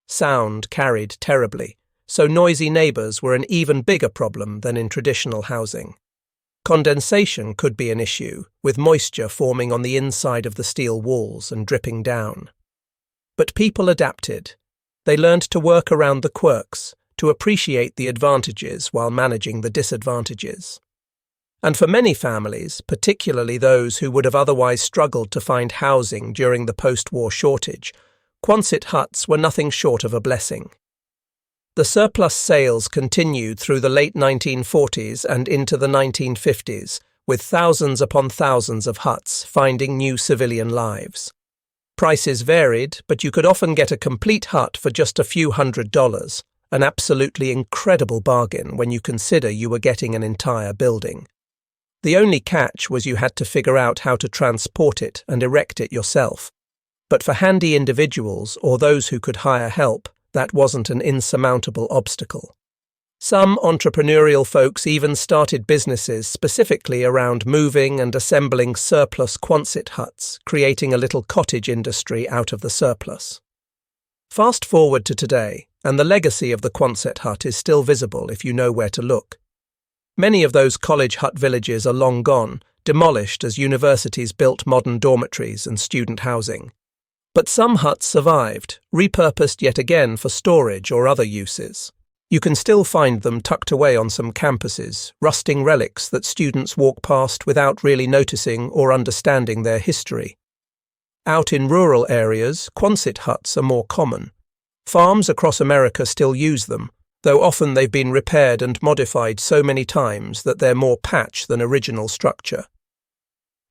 Sound carried terribly, so noisy neighbors were an even bigger problem than in traditional housing. Condensation could be an issue, with moisture forming on the inside of the steel walls and dripping down. But people adapted. They learned to work around the quirks, to appreciate the advantages while managing the disadvantages. And for many families, particularly those who would have otherwise struggled to find housing during the post-war shortage, Quonset huts were nothing short of a blessing. The surplus sales continued through the late 1940s and into the 1950s, with thousands upon thousands of huts finding new civilian lives. Prices varied, but you could often get a complete hut for just a few $100s, an absolutely incredible bargain when you consider you were getting an entire building. The only catch was you had to figure out how to transport it and erect it yourself. But for handy individuals or those who could hire help, that wasn't an insurmountable obstacle. Some entrepreneurial folks even started businesses specifically around moving and assembling surplus Quonset huts, creating a little cottage industry out of the surplus. Fast forward to today, and the legacy of the Quonset hut is still visible if you know where to look. Many of those college hut villages are long gone, demolished as universities built modern dormitories and student housing. But some huts survived, repurposed yet again for storage or other uses. You can still find them tucked away on some campuses, rusting relics that students walk past without really noticing or understanding their history. Out in rural areas, Quonset huts are more common. Farms across America still use them, though often they've been repaired and modified so many times that they're more patch than original structure.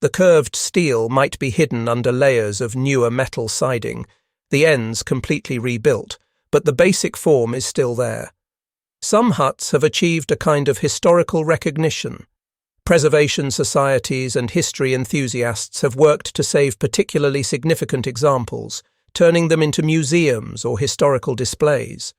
The curved steel might be hidden under layers of newer metal siding, the ends completely rebuilt, but the basic form is still there. Some huts have achieved a kind of historical recognition. Preservation societies and history enthusiasts have worked to save particularly significant examples, turning them into museums or historical displays.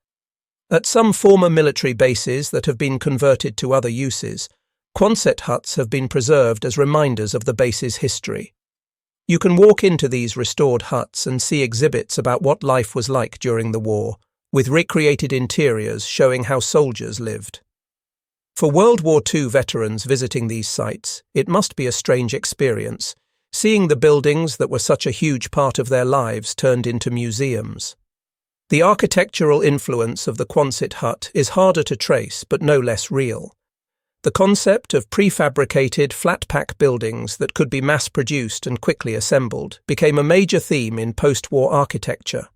At some former military bases that have been converted to other uses, Quonset huts have been preserved as reminders of the base's history. You can walk into these restored huts and see exhibits about what life was like during the war, with recreated interiors showing how soldiers lived. For World War II veterans visiting these sites, it must be a strange experience, seeing the buildings that were such a huge part of their lives turned into museums. The architectural influence of the Quonset hut is harder to trace but no less real. The concept of prefabricated flat-pack buildings that could be mass-produced and quickly assembled became a major theme in post-war architecture.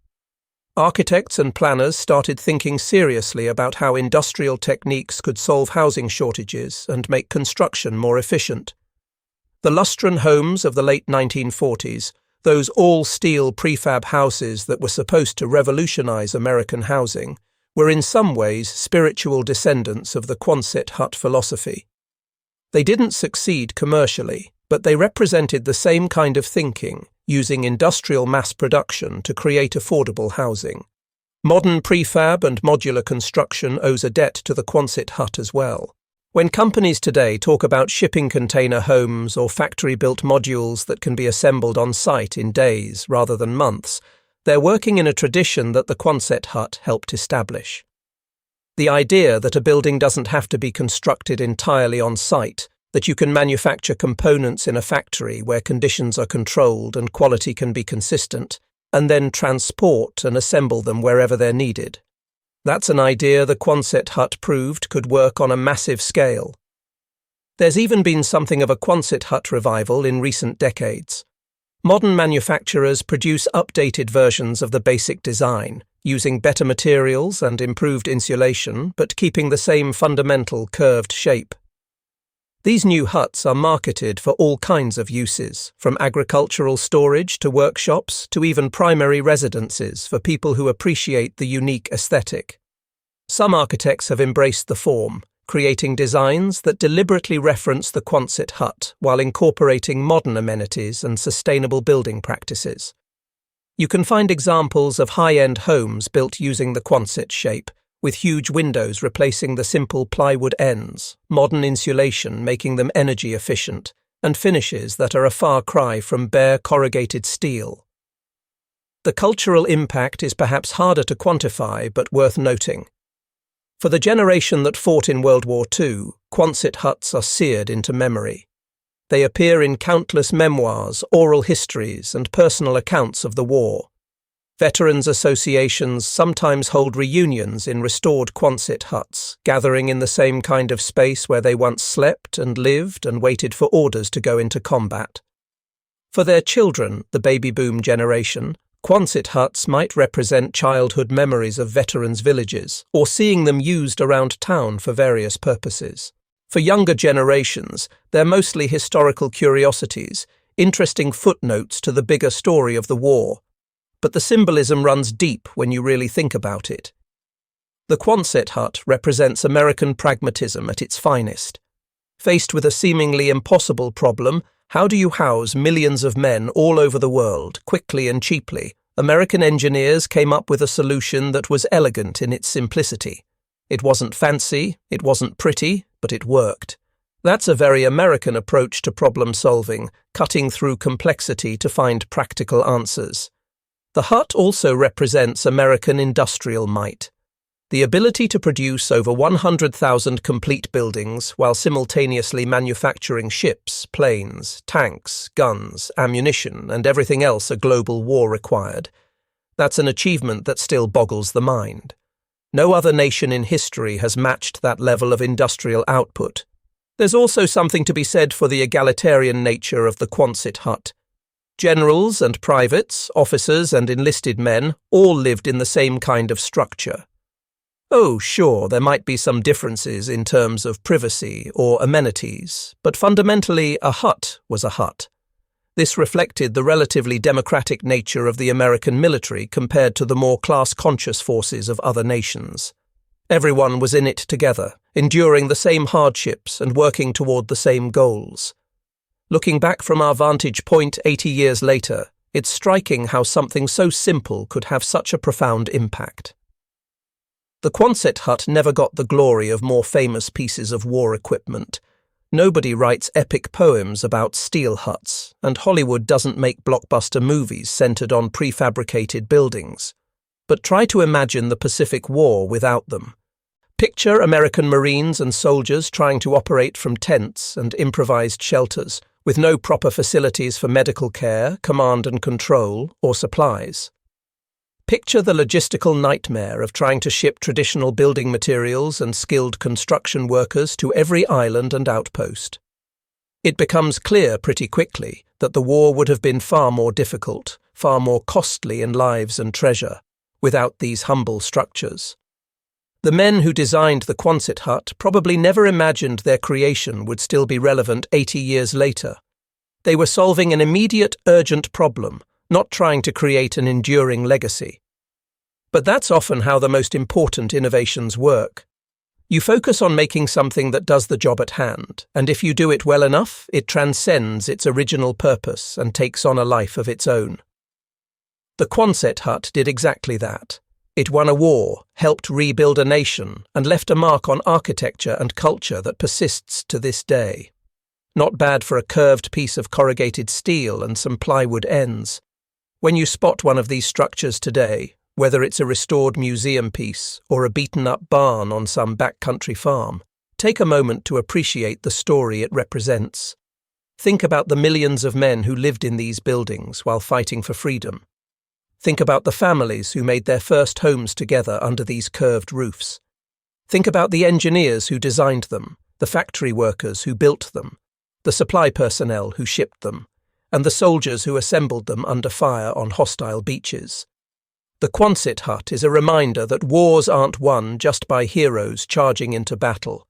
Architects and planners started thinking seriously about how industrial techniques could solve housing shortages and make construction more efficient. The Lustron homes of the late 1940s, those all-steel prefab houses that were supposed to revolutionize American housing, were in some ways spiritual descendants of the Quonset hut philosophy. They didn't succeed commercially, but they represented the same kind of thinking, using industrial mass production to create affordable housing. Modern prefab and modular construction owes a debt to the Quonset hut as well. When companies today talk about shipping container homes or factory-built modules that can be assembled on site in days rather than months, they're working in a tradition that the Quonset hut helped establish. The idea that a building doesn't have to be constructed entirely on site, that you can manufacture components in a factory where conditions are controlled and quality can be consistent, and then transport and assemble them wherever they're needed. That's an idea the Quonset hut proved could work on a massive scale. There's even been something of a Quonset hut revival in recent decades. Modern manufacturers produce updated versions of the basic design, using better materials and improved insulation, but keeping the same fundamental curved shape. These new huts are marketed for all kinds of uses, from agricultural storage to workshops to even primary residences for people who appreciate the unique aesthetic. Some architects have embraced the form, creating designs that deliberately reference the Quonset hut while incorporating modern amenities and sustainable building practices. You can find examples of high-end homes built using the Quonset shape, with huge windows replacing the simple plywood ends, modern insulation making them energy efficient, and finishes that are a far cry from bare corrugated steel. The cultural impact is perhaps harder to quantify but worth noting. For the generation that fought in World War II, Quonset huts are seared into memory. They appear in countless memoirs, oral histories, and personal accounts of the war. Veterans associations sometimes hold reunions in restored Quonset huts, gathering in the same kind of space where they once slept and lived and waited for orders to go into combat. For their children, the baby boom generation, Quonset huts might represent childhood memories of veterans' villages, or seeing them used around town for various purposes. For younger generations, they're mostly historical curiosities, interesting footnotes to the bigger story of the war. But the symbolism runs deep when you really think about it. The Quonset hut represents American pragmatism at its finest. Faced with a seemingly impossible problem, how do you house millions of men all over the world, quickly and cheaply? American engineers came up with a solution that was elegant in its simplicity. It wasn't fancy, it wasn't pretty, but it worked. That's a very American approach to problem solving, cutting through complexity to find practical answers. The hut also represents American industrial might. The ability to produce over 100,000 complete buildings while simultaneously manufacturing ships, planes, tanks, guns, ammunition, and everything else a global war required. That's an achievement that still boggles the mind. No other nation in history has matched that level of industrial output. There's also something to be said for the egalitarian nature of the Quonset hut. Generals and privates, officers and enlisted men all lived in the same kind of structure. Oh, sure, there might be some differences in terms of privacy or amenities, but fundamentally a hut was a hut. This reflected the relatively democratic nature of the American military compared to the more class-conscious forces of other nations. Everyone was in it together, enduring the same hardships and working toward the same goals. Looking back from our vantage point 80 years later, it's striking how something so simple could have such a profound impact. The Quonset hut never got the glory of more famous pieces of war equipment. Nobody writes epic poems about steel huts, and Hollywood doesn't make blockbuster movies centered on prefabricated buildings. But try to imagine the Pacific War without them. Picture American Marines and soldiers trying to operate from tents and improvised shelters, with no proper facilities for medical care, command and control, or supplies. Picture the logistical nightmare of trying to ship traditional building materials and skilled construction workers to every island and outpost. It becomes clear pretty quickly that the war would have been far more difficult, far more costly in lives and treasure, without these humble structures. The men who designed the Quonset hut probably never imagined their creation would still be relevant 80 years later. They were solving an immediate, urgent problem, not trying to create an enduring legacy. But that's often how the most important innovations work. You focus on making something that does the job at hand, and if you do it well enough, it transcends its original purpose and takes on a life of its own. The Quonset hut did exactly that. It won a war, helped rebuild a nation, and left a mark on architecture and culture that persists to this day. Not bad for a curved piece of corrugated steel and some plywood ends. When you spot one of these structures today, whether it's a restored museum piece or a beaten-up barn on some backcountry farm, take a moment to appreciate the story it represents. Think about the millions of men who lived in these buildings while fighting for freedom. Think about the families who made their first homes together under these curved roofs. Think about the engineers who designed them, the factory workers who built them, the supply personnel who shipped them, and the soldiers who assembled them under fire on hostile beaches. The Quonset hut is a reminder that wars aren't won just by heroes charging into battle.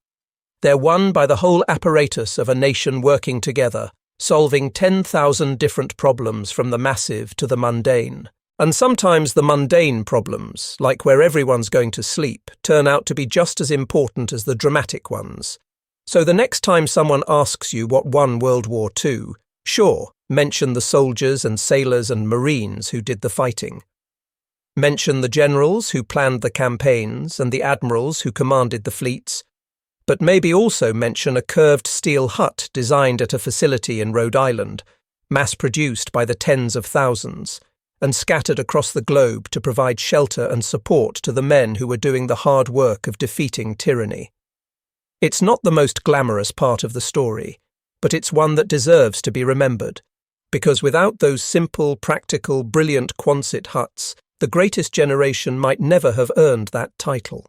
They're won by the whole apparatus of a nation working together, solving 10,000 different problems from the massive to the mundane. And sometimes the mundane problems, like where everyone's going to sleep, turn out to be just as important as the dramatic ones. So the next time someone asks you what won World War II, sure, mention the soldiers and sailors and marines who did the fighting. Mention the generals who planned the campaigns and the admirals who commanded the fleets, but maybe also mention a curved steel hut designed at a facility in Rhode Island, mass-produced by the tens of thousands, and scattered across the globe to provide shelter and support to the men who were doing the hard work of defeating tyranny. It's not the most glamorous part of the story, but it's one that deserves to be remembered, because without those simple, practical, brilliant Quonset huts, the greatest generation might never have earned that title.